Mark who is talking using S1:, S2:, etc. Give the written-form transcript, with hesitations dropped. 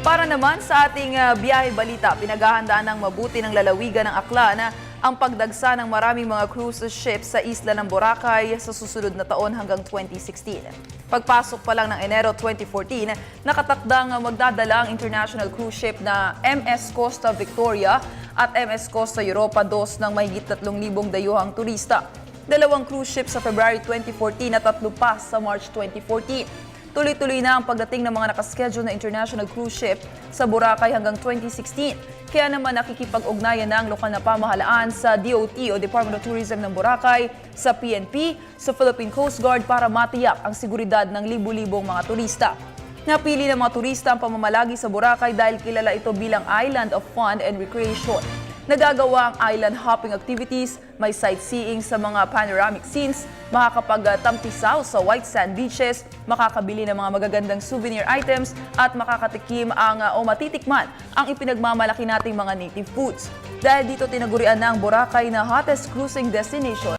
S1: Para naman sa ating biyahe balita, pinaghahandaan ng mabuti ng lalawigan ng Aklan ang pagdagsa ng maraming mga cruise ships sa isla ng Boracay sa susunod na taon hanggang 2016. Pagpasok pa lang ng Enero 2014, nakatakdang magdadala ang international cruise ship na MS Costa Victoria at MS Costa Europa II ng mahigit 3,000 dayuhang turista. 2 cruise ships sa February 2014 at 3 pa sa March 2014. Tuloy-tuloy na ang pagdating ng mga nakaschedule na international cruise ship sa Boracay hanggang 2016. Kaya naman nakikipag-ugnayan na ang lokal na pamahalaan sa DOT o Department of Tourism ng Boracay, sa PNP, sa Philippine Coast Guard para matiyak ang seguridad ng libu-libong mga turista. Napili ng mga turista ang pamamalagi sa Boracay dahil kilala ito bilang Island of Fun and Recreation. Nagagawa ang island hopping activities, may sightseeing sa mga panoramic scenes, makakapag-tampisaw sa white sand beaches, makakabili ng mga magagandang souvenir items at makakatikim o matitikman ang ipinagmamalaki nating mga native foods. Dahil dito tinagurian na ang Boracay na hottest cruising destination